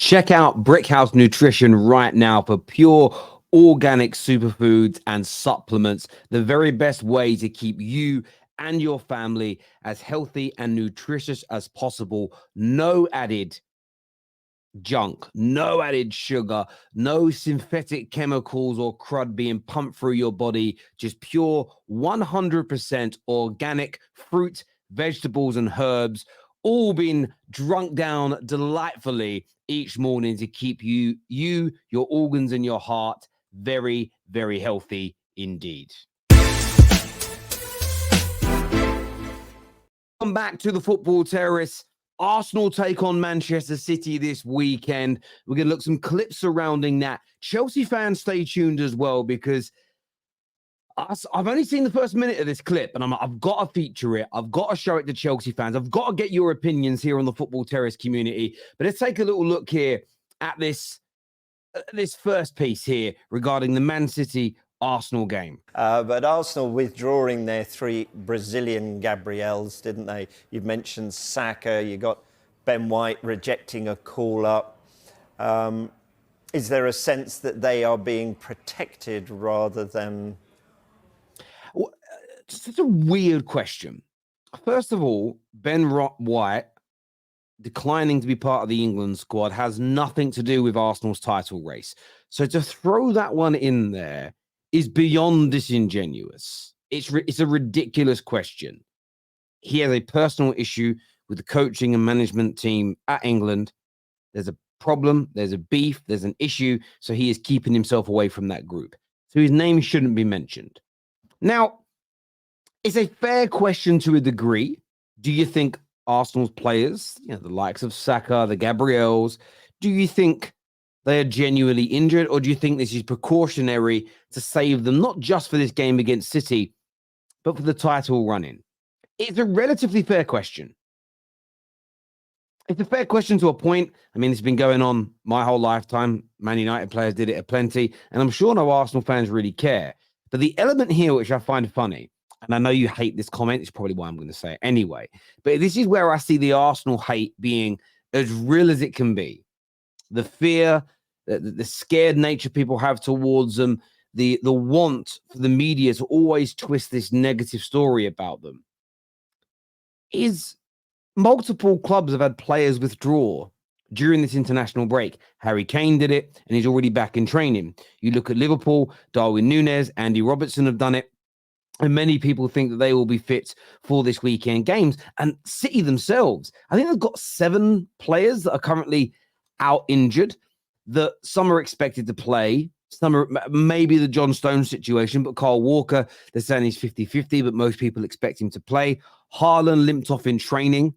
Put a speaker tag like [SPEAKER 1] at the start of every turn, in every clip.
[SPEAKER 1] Check out Brickhouse Nutrition right now for pure organic superfoods and supplements, the very best way to keep you and your family as healthy and nutritious as possible. No added junk, no added sugar, no synthetic chemicals or crud being pumped through your body, just pure 100% organic fruit, vegetables, and herbs, all being drunk down delightfully each morning to keep you, your organs, and your heart very, very healthy indeed. Welcome back to the Football Terrace. Arsenal take on Manchester City this weekend. We're going to look at some clips surrounding that. Chelsea fans, stay tuned as well, because I've only seen the first minute of this clip, and I've got to feature it. I've got to show it to Chelsea fans. I've got to get your opinions here on the Football Terrace community. But let's take a little look here at this first piece here regarding the Man City Arsenal game.
[SPEAKER 2] But Arsenal withdrawing their three Brazilian Gabriels, didn't they? You've mentioned Saka, you got Ben White rejecting a call-up. Is there a sense that they are being protected rather than...
[SPEAKER 1] Well, it's such a weird question. First of all, Ben White declining to be part of the England squad has nothing to do with Arsenal's title race. So to throw that one in there is beyond disingenuous. It's a ridiculous question. He has a personal issue with the coaching and management team at England. There's a problem, there's a beef, there's an issue, so he is keeping himself away from that group. So his name shouldn't be mentioned. Now, it's a fair question to a degree. Do you think Arsenal's players, the likes of Saka, the Gabriels, do you think they are genuinely injured, or do you think this is precautionary to save them, not just for this game against City, but for the title run-in? It's a relatively fair question. It's a fair question to a point. I mean, it's been going on my whole lifetime. Man United players did it a plenty, and I'm sure no Arsenal fans really care. But the element here, which I find funny, and I know you hate this comment, it's probably why I'm going to say it anyway, but this is where I see the Arsenal hate being as real as it can be. The fear, the scared nature people have towards them, the want for the media to always twist this negative story about them. Is multiple clubs have had players withdraw during this international break. Harry Kane did it, and he's already back in training. You look at Liverpool, Darwin Núñez, Andy Robertson have done it, and many people think that they will be fit for this weekend games. And City themselves, I think they've got 7 players that are currently out injured, that some are expected to play. Some are maybe the John Stones situation, but Kyle Walker, they're saying he's 50-50, but most people expect him to play. Haaland limped off in training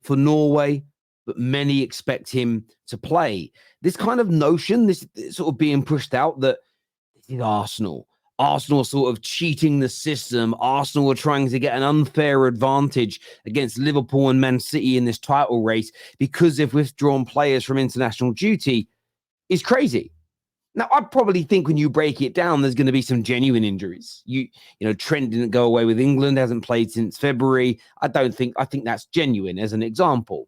[SPEAKER 1] for Norway, but many expect him to play. This kind of notion, this sort of being pushed out that this is Arsenal sort of cheating the system. Arsenal are trying to get an unfair advantage against Liverpool and Man City in this title race because they've withdrawn players from international duty is crazy. Now, I probably think when you break it down, there's going to be some genuine injuries. Trent didn't go away with England, hasn't played since February. I think that's genuine as an example.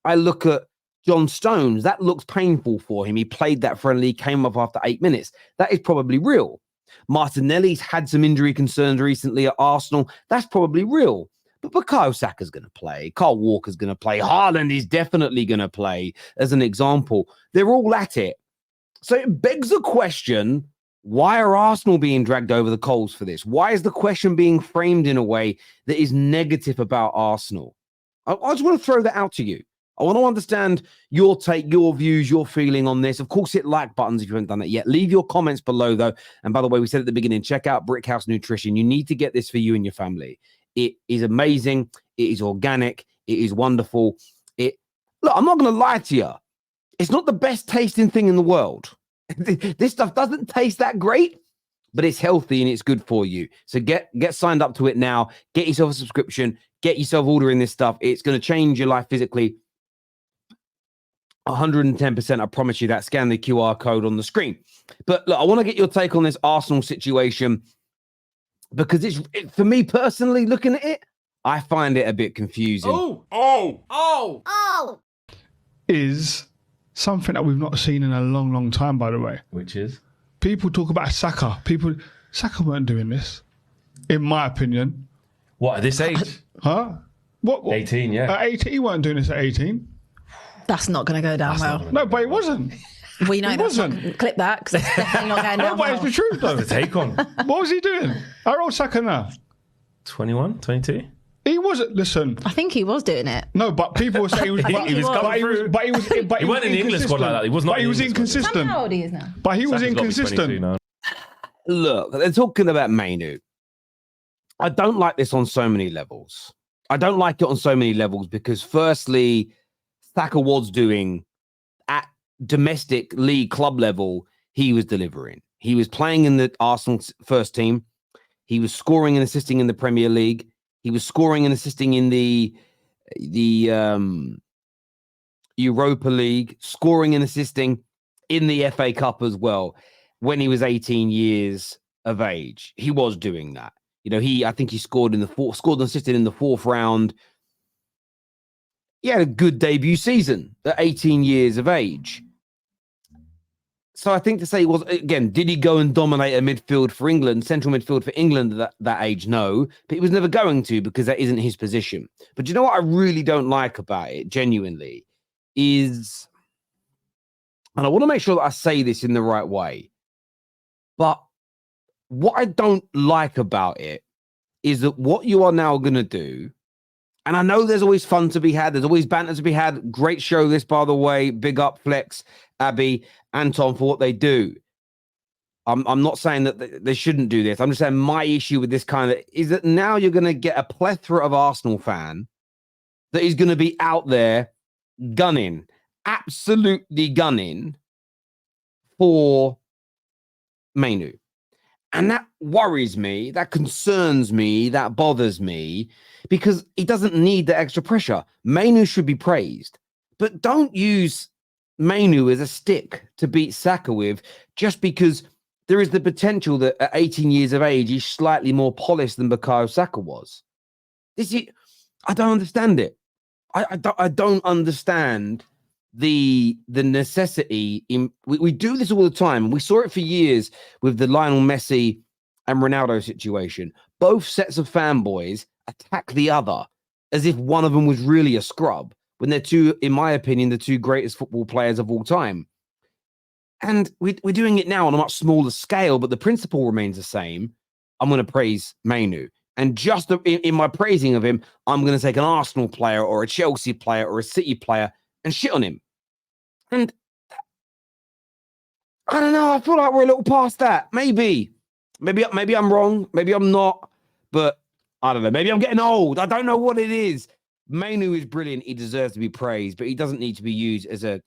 [SPEAKER 1] I look at John Stones. That looks painful for him. He played that friendly, came up after 8 minutes. That is probably real. Martinelli's had some injury concerns recently at Arsenal. That's probably real. But Bukayo Saka's going to play. Kyle Walker's going to play. Haaland is definitely going to play, as an example. They're all at it. So it begs the question, why are Arsenal being dragged over the coals for this? Why is the question being framed in a way that is negative about Arsenal? I just want to throw that out to you. I want to understand your take, your views, your feeling on this. Of course, hit like buttons if you haven't done that yet. Leave your comments below, though. And by the way, we said at the beginning, check out Brickhouse Nutrition. You need to get this for you and your family. It is amazing. It is organic. It is wonderful. Look, I'm not going to lie to you. It's not the best tasting thing in the world. This stuff doesn't taste that great, but it's healthy and it's good for you. So get signed up to it now. Get yourself a subscription. Get yourself ordering this stuff. It's going to change your life physically. 110%, I promise you that. Scan the QR code on the screen. But look, I want to get your take on this Arsenal situation because for me personally, looking at it, I find it a bit confusing.
[SPEAKER 3] Is something that we've not seen in a long, long time, by the way.
[SPEAKER 4] Which is?
[SPEAKER 3] People talk about Saka. Saka weren't doing this, in my opinion.
[SPEAKER 4] What, at this age?
[SPEAKER 3] Huh? What?
[SPEAKER 4] 18, yeah.
[SPEAKER 3] At 18, he weren't doing this at 18.
[SPEAKER 5] That's not going to go down well.
[SPEAKER 3] No, but it wasn't.
[SPEAKER 5] We know
[SPEAKER 3] It
[SPEAKER 5] that's not,
[SPEAKER 3] wasn't.
[SPEAKER 5] clip that because it's definitely not going
[SPEAKER 3] No,
[SPEAKER 5] down
[SPEAKER 3] but it's
[SPEAKER 5] well.
[SPEAKER 3] the truth, though.
[SPEAKER 4] The take on.
[SPEAKER 3] What was he doing? How old Saka now?
[SPEAKER 4] 21, 22?
[SPEAKER 3] He wasn't. Listen.
[SPEAKER 5] I think he was doing it.
[SPEAKER 3] No, but people were saying he was.
[SPEAKER 5] I think he was
[SPEAKER 4] coming through. He weren't in the England squad like that. He was not.
[SPEAKER 3] But he was
[SPEAKER 5] Tell me
[SPEAKER 3] inconsistent.
[SPEAKER 5] how old he is now.
[SPEAKER 3] But he was
[SPEAKER 4] Saka's got to be 22
[SPEAKER 3] inconsistent.
[SPEAKER 4] now.
[SPEAKER 1] Look, they're talking about Mainoo. I don't like this on so many levels. I don't like it on so many levels because, firstly, Saka was doing at domestic league club level, he was delivering. He was playing in the Arsenal first team. He was scoring and assisting in the Premier League. He was scoring and assisting in the Europa League, scoring and assisting in the FA Cup as well. When he was 18 years of age, he was doing that. You know, I think he scored and assisted in the 4th round. He had a good debut season at 18 years of age. So I think to say he was, again, did he go and dominate a midfield for England, central midfield for England at that age? No, but he was never going to because that isn't his position. But you know what I really don't like about it, genuinely, is, and I want to make sure that I say this in the right way, but what I don't like about it is that what you are now going to do, and I know there's always fun to be had, there's always banter to be had. Great show this, by the way. Big up Flex, Abby, Anton for what they do. I'm not saying that they shouldn't do this. I'm just saying my issue with this kind of is that now you're going to get a plethora of Arsenal fan that is going to be out there gunning, absolutely gunning for Mainoo. And that worries me, that concerns me, that bothers me, because he doesn't need the extra pressure. Mainoo should be praised, but don't use Mainoo as a stick to beat Saka with, just because there is the potential that at 18 years of age, he's slightly more polished than Bukayo Saka was. I don't understand it. I don't understand the necessity in we do this all the time. We saw it for years with the Lionel Messi and Ronaldo situation. Both sets of fanboys attack the other as if one of them was really a scrub, when they're two, in my opinion, the two greatest football players of all time. And we're doing it now on a much smaller scale, but the principle remains the same. I'm going to praise Mainoo. And just in my praising of him, I'm going to take an Arsenal player or a Chelsea player or a City player and shit on him. And I don't know. I feel like we're a little past that. Maybe I'm wrong. Maybe I'm not. But I don't know. Maybe I'm getting old. I don't know what it is. Mainoo is brilliant. He deserves to be praised, but he doesn't need to be used as a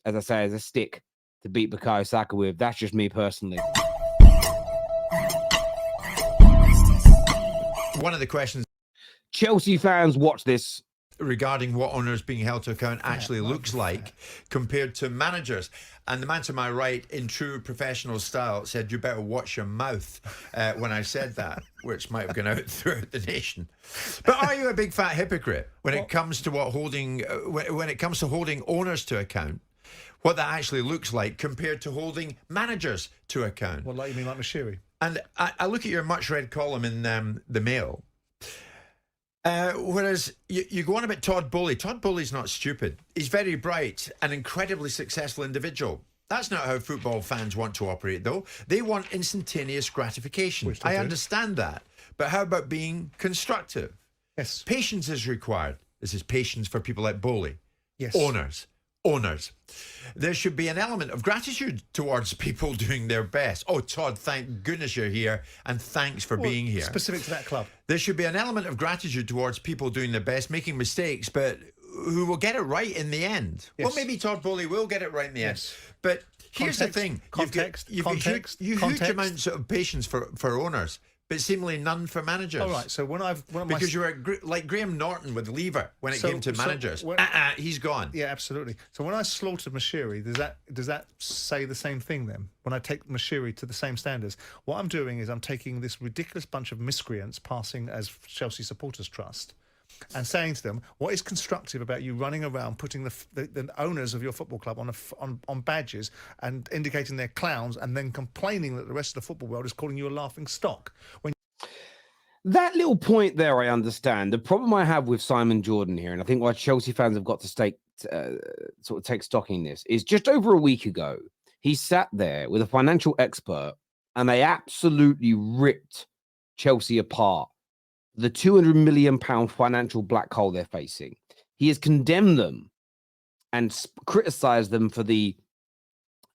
[SPEAKER 1] stick to beat Bukayo Saka with. That's just me personally.
[SPEAKER 6] One of the questions
[SPEAKER 1] Chelsea fans, watch this.
[SPEAKER 6] regarding what owners being held to account actually looks like compared to managers. And the man to my right, in true professional style, said, "You better watch your mouth," when I said that, which might have gone out throughout the nation. But are you a big fat hypocrite when it comes to when it comes to holding owners to account? What that actually looks like compared to holding managers to account?
[SPEAKER 7] What, like you mean like Mashiri?
[SPEAKER 6] And I look at your much read column in the Mail. Whereas you go on about Todd Bowley. Todd Bowley's not stupid. He's very bright, an incredibly successful individual. That's not how football fans want to operate, though. They want instantaneous gratification. I understand that. But how about being constructive?
[SPEAKER 7] Yes.
[SPEAKER 6] Patience is required. This is patience for people like Bowley.
[SPEAKER 7] Yes.
[SPEAKER 6] Owners. There should be an element of gratitude towards people doing their best. Oh, Todd, thank goodness you're here, and thanks for being here.
[SPEAKER 7] Specific to that club.
[SPEAKER 6] There should be an element of gratitude towards people doing their best, making mistakes, but who will get it right in the end.
[SPEAKER 7] Yes.
[SPEAKER 6] Well, maybe Todd Bowley will get it right in the end. But here's the thing. You've got huge amounts of patience for owners, but seemingly none for managers.
[SPEAKER 7] All right, so
[SPEAKER 6] because you were like Graham Norton with Lever when it came to managers. He's gone.
[SPEAKER 7] Yeah, absolutely. So when I slaughtered Mashiri, does that say the same thing then? When I take Mashiri to the same standards, what I'm doing is I'm taking this ridiculous bunch of miscreants passing as Chelsea Supporters Trust. and saying to them, what is constructive about you running around putting the owners of your football club on badges and indicating they're clowns, and then complaining that the rest of the football world is calling you a laughing stock?
[SPEAKER 1] That little point there, I understand. The problem I have with Simon Jordan here, and I think why Chelsea fans have got to sort of take stock in this, is just over a week ago, he sat there with a financial expert and they absolutely ripped Chelsea apart. The £200 million financial black hole they're facing. He has condemned them and criticized them for the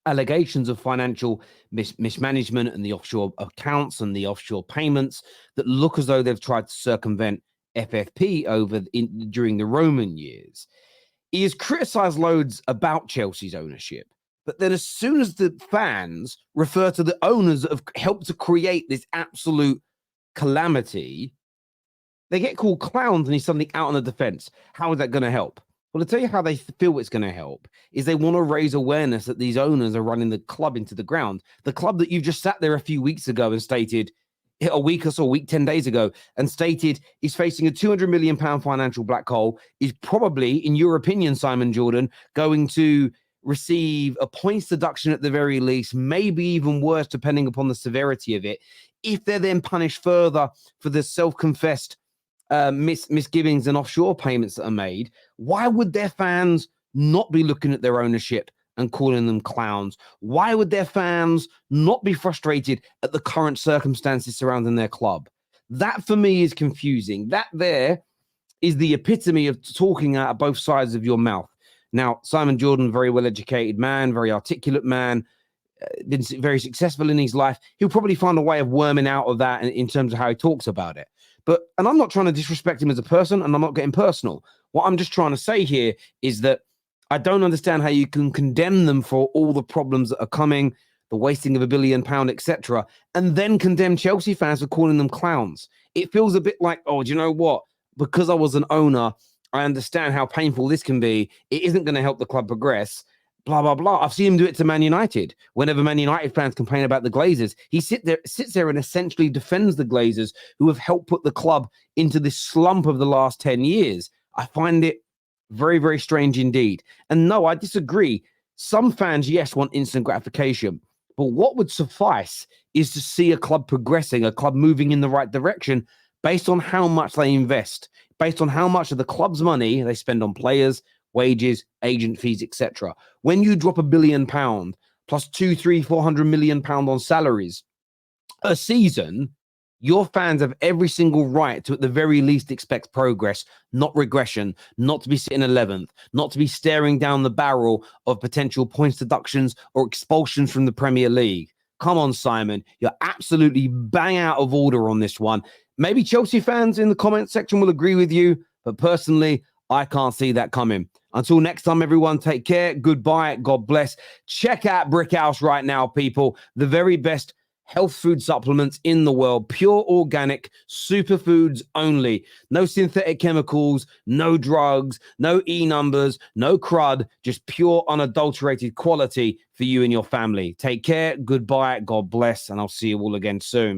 [SPEAKER 1] allegations of financial mismanagement and the offshore accounts and the offshore payments that look as though they've tried to circumvent FFP during the Roman years. He has criticized loads about Chelsea's ownership, but then as soon as the fans refer to the owners that have helped to create this absolute calamity, they get called clowns and he's suddenly out on the defense. How is that going to help? Well, to tell you how they feel it's going to help is they want to raise awareness that these owners are running the club into the ground. The club that you've just sat there a few weeks ago and stated, a week or so, 10 days ago, and stated is facing a £200 million financial black hole, is probably, in your opinion, Simon Jordan, going to receive a points deduction at the very least, maybe even worse, depending upon the severity of it, if they're then punished further for the self-confessed misgivings and offshore payments that are made. Why would their fans not be looking at their ownership and calling them clowns? Why would their fans not be frustrated at the current circumstances surrounding their club? That for me is confusing. That there is the epitome of talking out of both sides of your mouth. Now, Simon Jordan, very well-educated man, very articulate man, been very successful in his life. He'll probably find a way of worming out of that in terms of how he talks about it. And I'm not trying to disrespect him as a person, and I'm not getting personal. What I'm just trying to say here is that I don't understand how you can condemn them for all the problems that are coming, the wasting of £1 billion, etc., and then condemn Chelsea fans for calling them clowns. It feels a bit like, oh, do you know what? Because I was an owner, I understand how painful this can be. It isn't going to help the club progress. Blah, blah, blah. I've seen him do it to Man United. Whenever Man United fans complain about the Glazers, he sits there and essentially defends the Glazers who have helped put the club into this slump of the last 10 years. I find it very, very strange indeed. And no, I disagree. Some fans, yes, want instant gratification. But what would suffice is to see a club progressing, a club moving in the right direction based on how much they invest, based on how much of the club's money they spend on players, wages, agent fees, etc. When you drop £1 billion plus 400 million pound on salaries a season, your fans have every single right to, at the very least, expect progress, not regression, not to be sitting 11th, not to be staring down the barrel of potential points deductions or expulsions from the Premier League. Come on, Simon. You're absolutely bang out of order on this one. Maybe Chelsea fans in the comment section will agree with you, but personally, I can't see that coming. Until next time, everyone, take care. Goodbye. God bless. Check out Brickhouse right now, people. The very best health food supplements in the world. Pure organic superfoods only. No synthetic chemicals, no drugs, no E-numbers, no crud. Just pure, unadulterated quality for you and your family. Take care. Goodbye. God bless. And I'll see you all again soon.